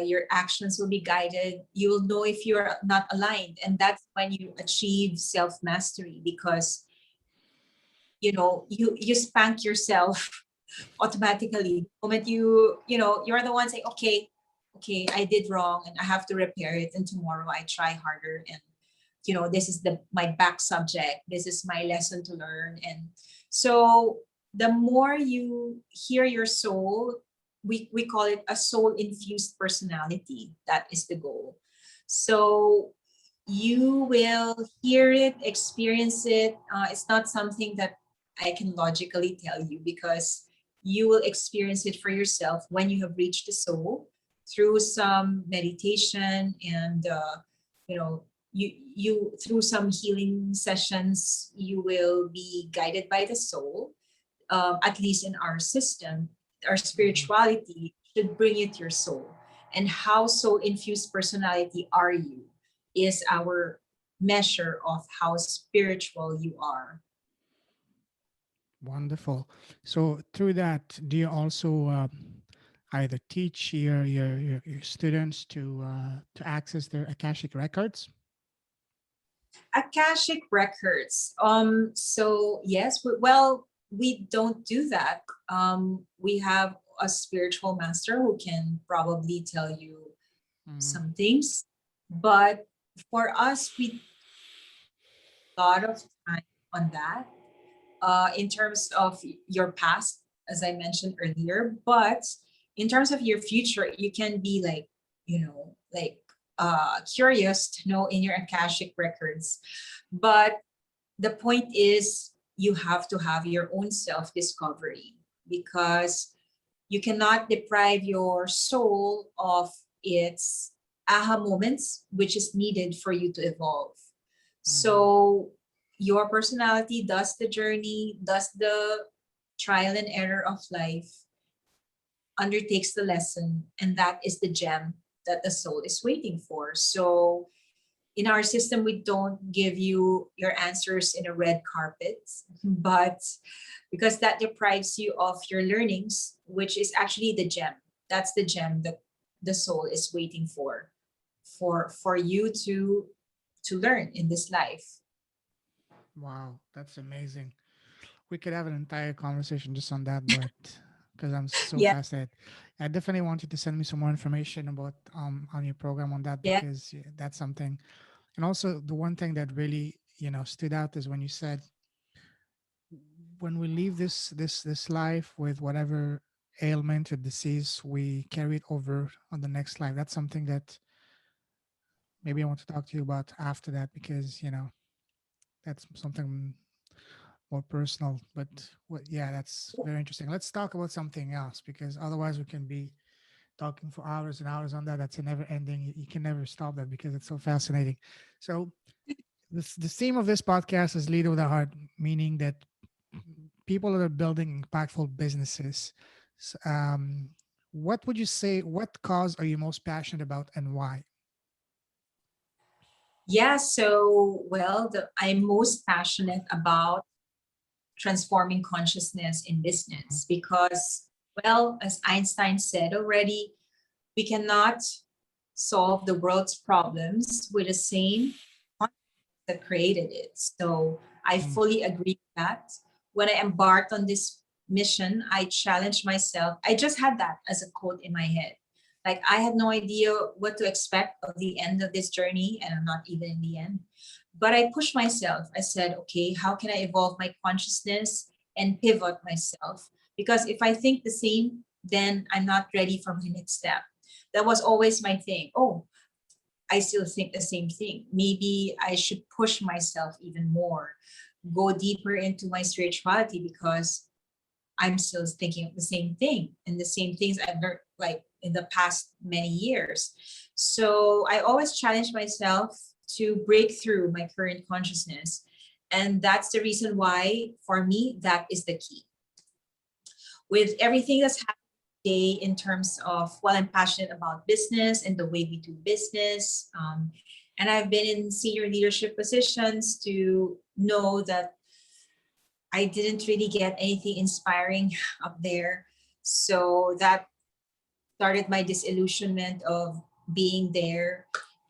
your actions will be guided, you will know if you're not aligned, and that's when you achieve self mastery, because you spank yourself automatically the moment you're the one saying, okay, I did wrong and I have to repair it, and tomorrow I try harder, and this is the my back subject, this is my lesson to learn. And so the more you hear your soul, we call it a soul infused personality. That is the goal. So you will hear it, experience it. It's not something that I can logically tell you, because you will experience it for yourself when you have reached the soul through some meditation, and you know you through some healing sessions, you will be guided by the soul. At least in our system, our Mhm. spirituality should bring you to your soul. And how soul infused personality are you is our measure of how spiritual you are. Wonderful. So through that, do you also either teach your students to access their Akashic records? Akashic records. So yes, well, we don't do that. We have a spiritual master who can probably tell you Hmm. some things, but for us, we a lot of time on that. In terms of your past, as I mentioned earlier, but in terms of your future, you can be like, like curious to know in your Akashic records. But the point is, you have to have your own self discovery because you cannot deprive your soul of its aha moments, which is needed for you to evolve. Hmm. So your personality does the journey, does the trial and error of life, undertakes the lesson, and that is the gem that the soul is waiting for. So in our system, we don't give you your answers in a red carpet, but because that deprives you of your learnings, which is actually the gem. That's the gem that the soul is waiting for you to learn in this life. Wow, that's amazing. We could have an entire conversation just on that, but because I'm so Yeah, fascinated, I definitely want you to send me some more information about on your program on that, yeah. because yeah, that's something. And also, the one thing that really stood out is when you said, when we leave this life with whatever ailment or disease, we carry it over on the next life. That's something that maybe I want to talk to you about after that, because that's something more personal. But yeah, that's very interesting. Let's talk about something else, because otherwise we can be talking for hours and hours on that. That's a never ending. You can never stop that because it's so fascinating. So the theme of this podcast is lead with a heart, meaning that people that are building impactful businesses. What would you say? What cause are you most passionate about, and why? Yeah, so well, I'm most passionate about transforming consciousness in Mhm. business because, well, as Einstein said already, we cannot solve the world's problems with the same that created it. So I Mm. fully agree with that. When I embarked on this mission, I challenged myself. I just had that as a quote in my head. Like I had no idea what to expect of the end of this journey, and I'm not even in the end. But I pushed myself. I said, okay, how can I evolve my consciousness and pivot myself? Because if I think the same, then I'm not ready for my next step. That was always my thing. Oh, I still think the same thing. Maybe I should push myself even more, go deeper into my spirituality because I'm still thinking of the same thing and the same things I've learned like in the past many years. So I always challenge myself to break through my current consciousness. And that's the reason why, for me, that is the key. With everything that's happening today in terms of, well, I'm passionate about business and the way we do business. And I've been in senior leadership positions to know that I didn't really get anything inspiring up there. So that started my disillusionment of being there.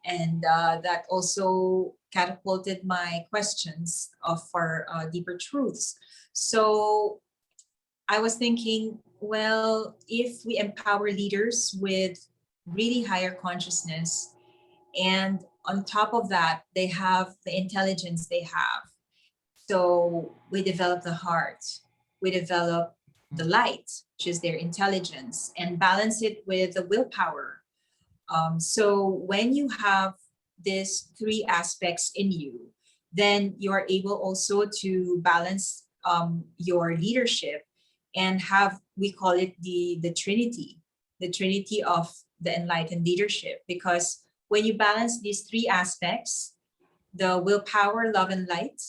And that also catapulted my questions of for deeper truths. So I was thinking, well, if we empower leaders with really higher consciousness, and on top of that, they have the intelligence they have. So we develop the heart, we develop the Mm. light, which is their intelligence, and balance it with the willpower. So when you have these three aspects in you, then you are able also to balance your leadership and have, we call it the trinity of the enlightened leadership. Because when you balance these three aspects, the willpower, love, and light,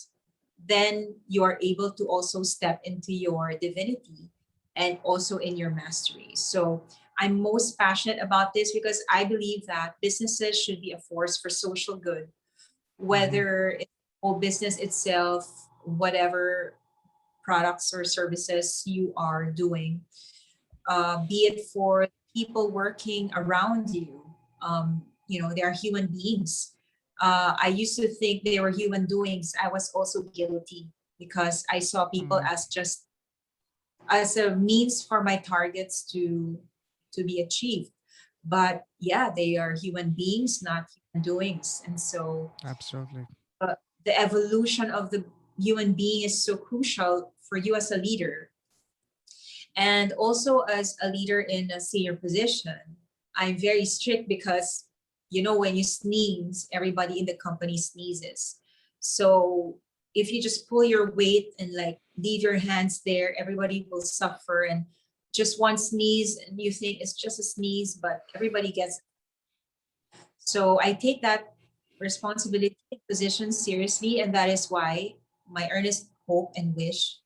then you are able to also step into your divinity and also in your mastery. So I'm most passionate about this because I believe that businesses should be a force for social good, Mhm. whether it's whole business itself, whatever products or services you are doing, be it for people working around you. They are human beings. I used to think they were human doings. I was also guilty because I saw people Mm, as just as a means for my targets to be achieved. But yeah, they are human beings, not human doings. And so absolutely. uh, the evolution of the human being is so crucial for you as a leader, and also as a leader in a senior position. I'm very strict because when you sneeze, everybody in the company sneezes. So if you just pull your weight and like leave your hands there, everybody will suffer. And just one sneeze and you think it's just a sneeze, but everybody gets. So I take that responsibility and position seriously, and that is why my earnest hope and wish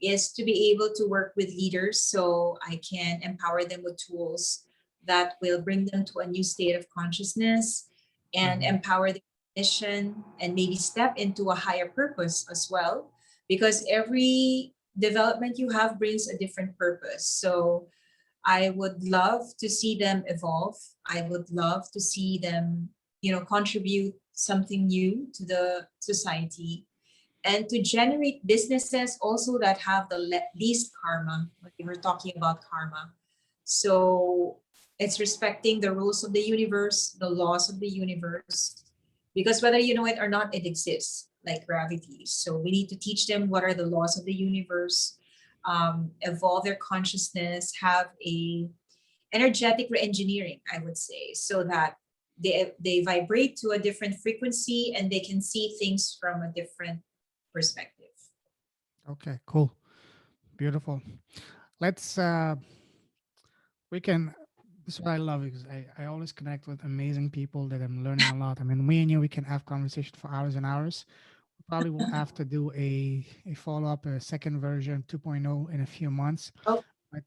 is to be able to work with leaders so I can empower them with tools that will bring them to a new state of consciousness and Hmm. empower their mission and maybe step into a higher purpose as well. Because every development you have brings a different purpose. So I would love to see them evolve. I would love to see them, contribute something new to the society and to generate businesses also that have the least karma. Like we were talking about karma. So it's respecting the rules of the universe, the laws of the universe, because whether you know it or not, it exists like gravity. So we need to teach them what are the laws of the universe, evolve their consciousness, have a energetic re-engineering, I would say, so that they vibrate to a different frequency and they can see things from a different perspective. Okay, cool. Beautiful. Let's we can this is what I love because I always connect with amazing people that I'm learning a lot. I mean, me and you, we can have conversation for hours and hours. We probably will have to do a follow up, a second version 2.0 in a few months. Oh, But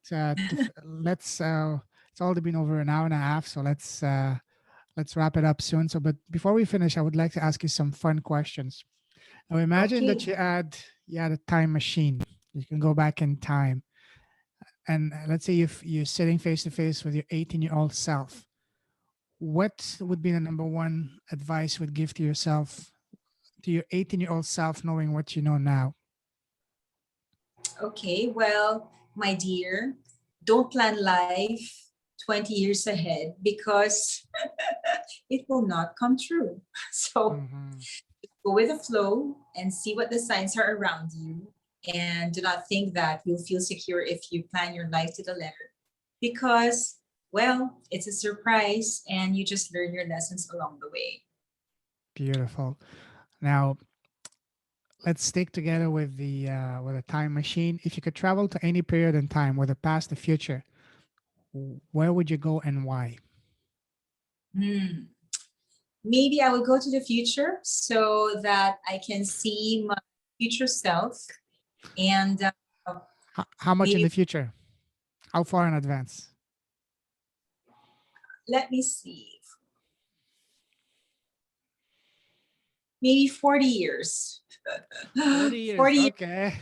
let's it's already been over an hour and a half, so let's wrap it up soon. So, but before we finish, I would like to ask you some fun questions. Now, imagine that okay. you had a time machine. You can go back in time, and let's say if you're sitting face to face with your 18-year-old self, what would be the number one advice you would give to yourself, to your 18-year-old self, knowing what you know now? Okay. Well, my dear, don't plan life 20 years ahead because it will not come true. So Hmm. go with the flow and see what the signs are around you. And do not think that you'll feel secure if you plan your life to the letter because, well, it's a surprise and you just learn your lessons along the way. Beautiful. Now, let's stick together with a time machine. If you could travel to any period in time, whether past or future, where would you go and why? Hmm. Maybe I will go to the future so that I can see my future self and How much in maybe the future? How far in advance? let me see, maybe 40 years. 40 years. 40 years. Okay.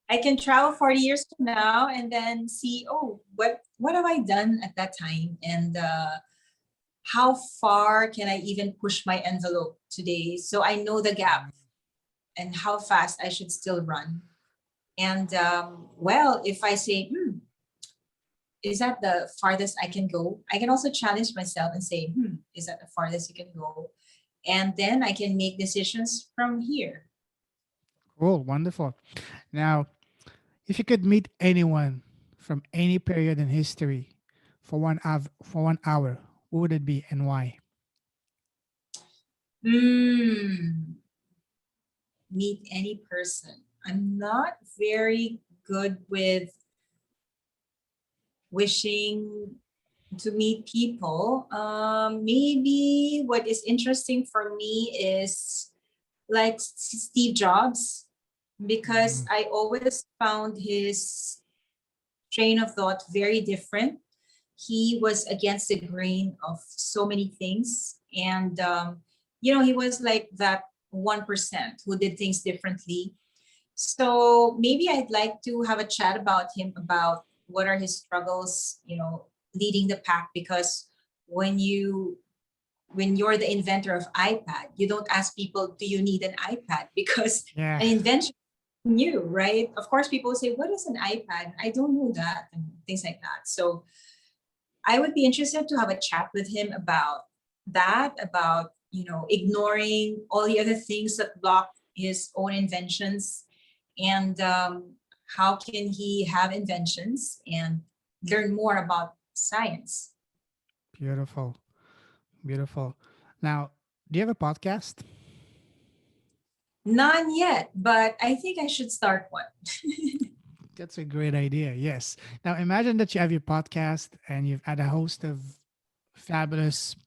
I can travel 40 years from now and then see, oh, what have I done at that time? And how far can I even push my envelope today? So I know the gap and how fast I should still run. And well, if I say, is that the farthest I can go? I can also challenge myself and say, is that the farthest you can go? And then I can make decisions from here. Cool. Wonderful. Now, if you could meet anyone from any period in history for 1 hour, who would it be and why? Hmm. Meet any person. I'm not very good with wishing to meet people. Maybe what is interesting for me is like Steve Jobs, because Mm, I always found his train of thought very different. He was against the grain of so many things. And he was like that 1% who did things differently. So maybe I'd like to have a chat about him, about what are his struggles, leading the pack. Because when you when you're the inventor of iPad, you don't ask people, do you need an iPad? Because Yeah. an invention is new, right? Of course, people say, what is an iPad? I don't know that, and things like that. So I would be interested to have a chat with him about that, about, ignoring all the other things that block his own inventions, and how can he have inventions and learn more about science. Beautiful. Beautiful. Now, do you have a podcast? None yet, but I think I should start one. That's a great idea. Yes. Now, imagine that you have your podcast and you've had a host of fabulous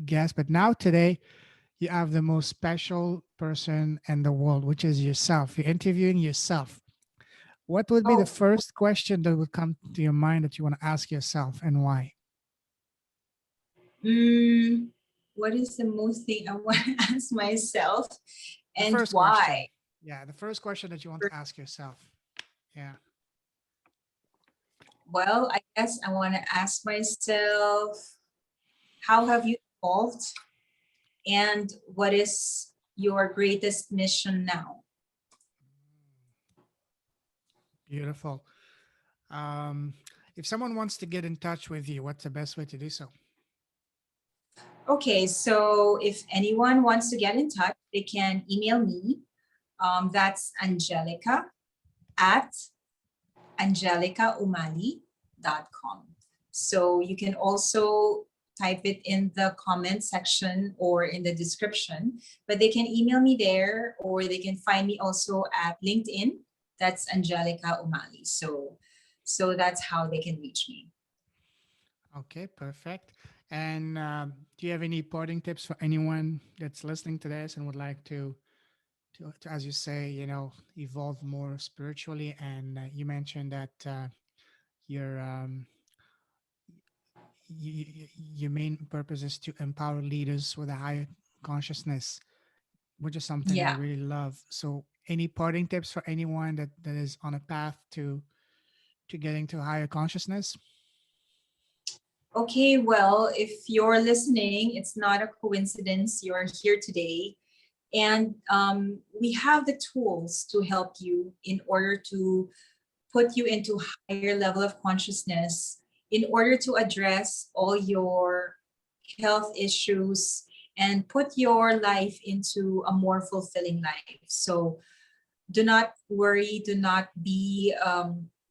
guests, but now today you have the most special person in the world, which is yourself. You're interviewing yourself. What would be the Oh, first question that would come to your mind that you want to ask yourself and why? mm, what is the most thing I want to ask myself, The and first question. why? Yeah, the first question that you want to ask yourself. Yeah. Well, I guess I want to ask myself, how have you evolved, and what is your greatest mission now? Beautiful. Um, if someone wants to get in touch with you, what's the best way to do so? Okay, so if anyone wants to get in touch, they can email me. That's Angelica at angelicaumali.com. So you can also type it in the comment section or in the description, but they can email me there, or they can find me also at LinkedIn. That's Angelica Umali. So that's how they can reach me. Okay, perfect. And do you have any parting tips for anyone that's listening to this and would like to as you say, evolve more spiritually? And you mentioned that your your main purpose is to empower leaders with a higher consciousness, which is something I Yeah. really love. So, any parting tips for anyone that is on a path to getting to higher consciousness? Okay, well, if you're listening, it's not a coincidence you're here today. And we have the tools to help you in order to put you into higher level of consciousness, in order to address all your health issues and put your life into a more fulfilling life. So do not worry, do not be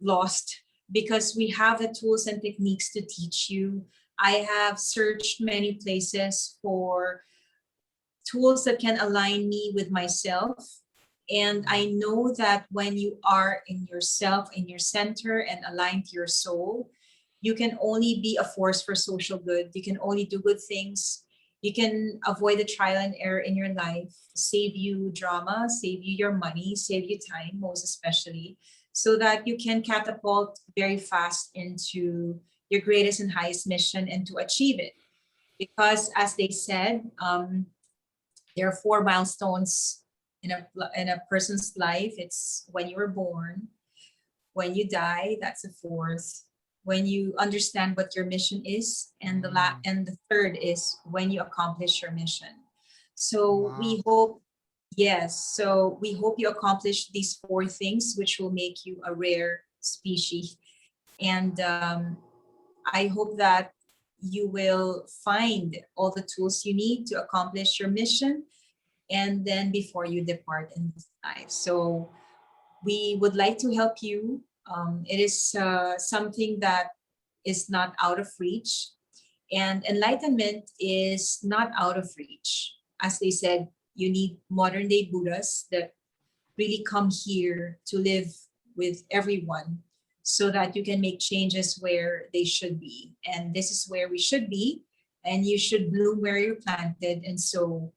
lost, because we have the tools and techniques to teach you. I have searched many places for tools that can align me with myself. And I know that when you are in yourself, in your center, and aligned to your soul, you can only be a force for social good. You can only do good things. You can avoid the trial and error in your life, save you drama, save you your money, save you time, most especially, so that you can catapult very fast into your greatest and highest mission and to achieve it. Because, as they said, there are four milestones in a person's life. It's when you were born, when you die, that's the fourth. When you understand what your mission is, and Mm, and the third is when you accomplish your mission. So wow. we hope, yes. So we hope you accomplish these four things, which will make you a rare species. And I hope that you will find all the tools you need to accomplish your mission, and then before you depart in this life. So we would like to help you. It is something that is not out of reach, and enlightenment is not out of reach. As they said, you need modern day Buddhas that really come here to live with everyone, so that you can make changes where they should be. And this is where we should be, and you should bloom where you're planted. And so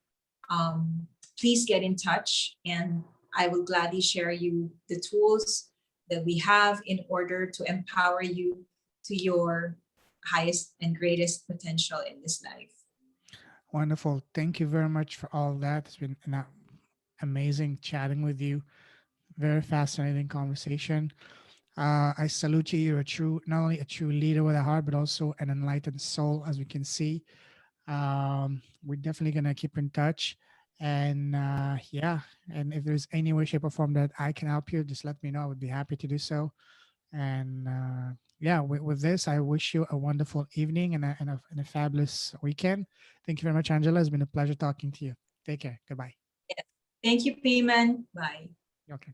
um, please get in touch, and I will gladly share you the tools that we have in order to empower you to your highest and greatest potential in this life. Wonderful. Thank you very much for all that. It's been amazing chatting with you. Very fascinating conversation. I salute you. You're a true, not only a true leader with a heart, but also an enlightened soul, as we can see. We're definitely gonna keep in touch, and yeah, and if there's any way, shape, or form that I can help you, just let me know. I would be happy to do so. And yeah, with this, I wish you a wonderful evening and a fabulous weekend. Thank you very much, Angela. It's been a pleasure talking to you. Take care. Goodbye. Yes. Thank you, Payman. Bye. Okay.